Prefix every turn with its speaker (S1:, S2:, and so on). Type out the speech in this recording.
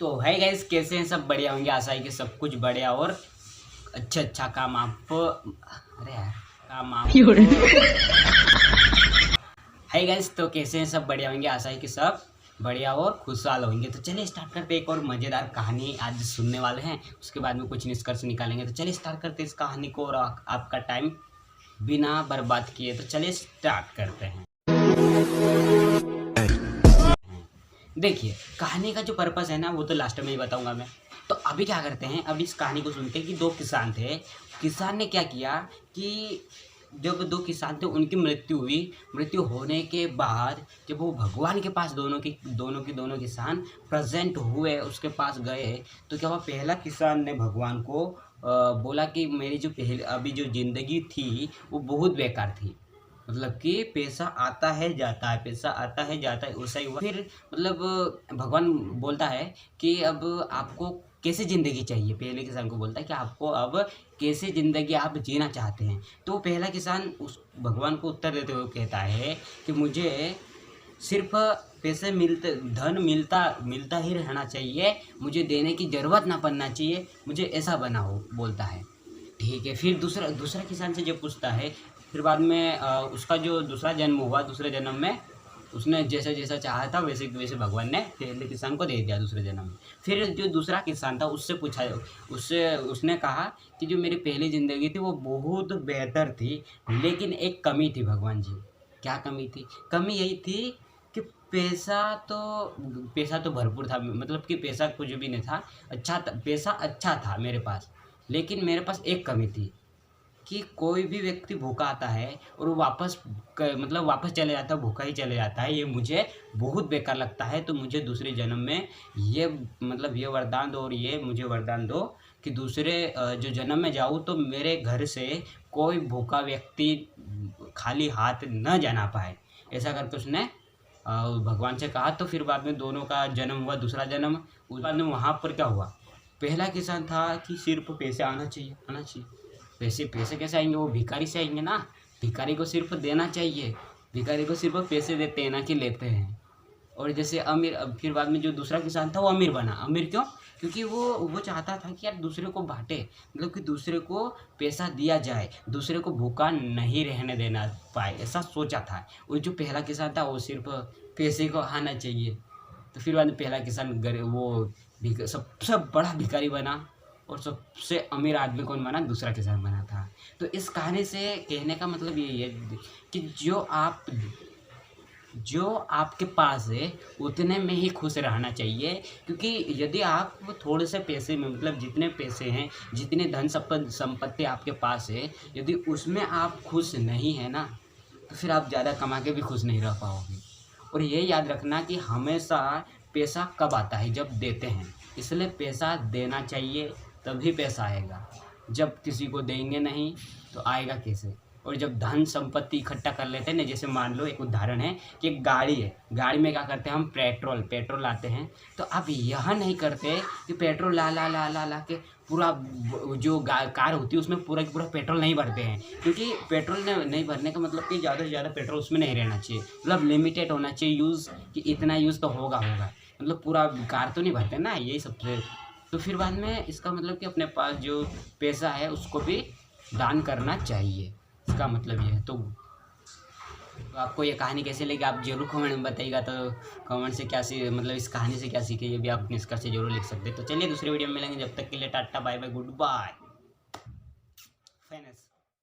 S1: तो है गाइस, कैसे हैं सब? बढ़िया होंगे, आशा है कि सब कुछ बढ़िया और अच्छा काम आप अरे यार काम आप है गाइस। तो कैसे हैं सब? बढ़िया होंगे, आशा है कि सब बढ़िया और खुशहाल होंगे। तो चलिए स्टार्ट करते हैं। एक और मज़ेदार कहानी आज सुनने वाले हैं, उसके बाद में कुछ निष्कर्ष निकालेंगे। तो चलिए स्टार्ट करते हैं इस कहानी को और आपका टाइम बिना बर्बाद किए तो चलिए स्टार्ट करते हैं। देखिए, कहानी का जो पर्पस है ना वो तो लास्ट में ही बताऊंगा मैं। तो अभी क्या करते हैं, अभी इस कहानी को सुनते हैं कि दो किसान थे। किसान ने क्या किया कि जब दो किसान थे उनकी मृत्यु हुई। मृत्यु होने के बाद जब वो भगवान के पास दोनों किसान प्रेजेंट हुए, उसके पास गए, तो क्या हुआ, पहला किसान ने भगवान को बोला कि मेरी जो पहले अभी जो ज़िंदगी थी वो बहुत बेकार थी। मतलब कि पैसा आता है जाता है, पैसा आता है जाता है, वैसा ही हुआ। फिर मतलब भगवान बोलता है कि अब आपको कैसे ज़िंदगी चाहिए। पहले किसान को बोलता है कि आपको अब कैसे ज़िंदगी आप जीना चाहते हैं। तो पहला किसान उस भगवान को उत्तर देते हुए कहता है कि मुझे सिर्फ पैसे मिलते, धन मिलता ही रहना चाहिए, मुझे देने की ज़रूरत ना पड़ना चाहिए, मुझे ऐसा बनाओ, बोलता है। ठीक है। फिर दूसरा किसान से जब पूछता है, फिर बाद में उसका जो दूसरा जन्म हुआ, दूसरे जन्म में उसने जैसा जैसा चाहा था वैसे वैसे भगवान ने पहले किसान को दे दिया दूसरे जन्म में। फिर जो दूसरा किसान था उससे पूछा, उसने कहा कि जो मेरी पहली ज़िंदगी थी वो बहुत बेहतर थी, लेकिन एक कमी थी भगवान जी। क्या कमी थी? कमी यही थी कि पैसा तो भरपूर था, मतलब कि पैसा कुछ भी नहीं था, पैसा अच्छा था मेरे पास, लेकिन मेरे पास एक कमी थी कि कोई भी व्यक्ति भूखा आता है और वो मतलब वापस चले जाता है, भूखा ही चले जाता है। ये मुझे बहुत बेकार लगता है। तो मुझे दूसरे जन्म में ये मतलब ये वरदान दो, और ये मुझे वरदान दो कि दूसरे जो जन्म में जाऊँ तो मेरे घर से कोई भूखा व्यक्ति खाली हाथ न जाना पाए। ऐसा करके उसने भगवान से कहा। तो फिर बाद में दोनों का जन्म हुआ, दूसरा जन्म। उस बाद में वहाँ पर क्या हुआ, पहला किसान था कि सिर्फ पैसे आना चाहिए। पैसे पैसे कैसे आएंगे? वो भिखारी से आएंगे ना। भिखारी को सिर्फ देना चाहिए, भिखारी को सिर्फ पैसे देते हैं ना कि लेते हैं। और जैसे अमीर, अब फिर बाद में जो दूसरा किसान था वो अमीर बना। अमीर क्यों? क्योंकि वो चाहता था कि यार दूसरे को बांटे, मतलब कि दूसरे को पैसा दिया जाए, दूसरे को भूखा नहीं रहने देना पाए, ऐसा सोचा था। और जो पहला किसान था वो सिर्फ पैसे को आना चाहिए। तो फिर बाद में पहला किसान सबसे बड़ा भिखारी बना, और सबसे अमीर आदमी कौन बना? दूसरा किसान बना था। तो इस कहानी से कहने का मतलब यही है कि जो आपके पास है उतने में ही खुश रहना चाहिए। क्योंकि यदि आप थोड़े से पैसे में, मतलब जितने पैसे हैं, जितने धन संपत्ति आपके पास है, यदि उसमें आप खुश नहीं है ना, तो फिर आप ज़्यादा कमा के भी खुश नहीं रह पाओगे। और ये याद रखना कि हमेशा पैसा कब आता है? जब देते हैं। इसलिए पैसा देना चाहिए, तभी पैसा आएगा। जब किसी को देंगे नहीं तो आएगा कैसे? और जब धन संपत्ति इकट्ठा कर लेते हैं ना, जैसे मान लो एक उदाहरण है कि एक गाड़ी है, गाड़ी में क्या करते हैं हम? पेट्रोल लाते हैं। तो आप यह नहीं करते कि पेट्रोल ला के पूरा जो कार होती है उसमें पूरा पूरा पेट्रोल नहीं भरते हैं। क्योंकि पेट्रोल नहीं भरने का मतलब कि ज़्यादा से ज़्यादा पेट्रोल उसमें नहीं रहना चाहिए, मतलब लिमिटेड होना चाहिए यूज़, कि इतना यूज़ तो होगा, मतलब पूरा कार तो नहीं भरते ना, यही सबसे। तो फिर बाद में इसका मतलब कि अपने पास जो पैसा है उसको भी दान करना चाहिए, इसका मतलब ये है। तो आपको ये कहानी कैसी लगी आप जरूर कमेंट में बताइएगा। तो कमेंट से मतलब इस कहानी से क्या सीखे, ये भी आप निष्कर्ष से जरूर लिख सकते हैं। तो चलिए दूसरे वीडियो में मिलेंगे, जब तक के लिए tata bye bye good bye.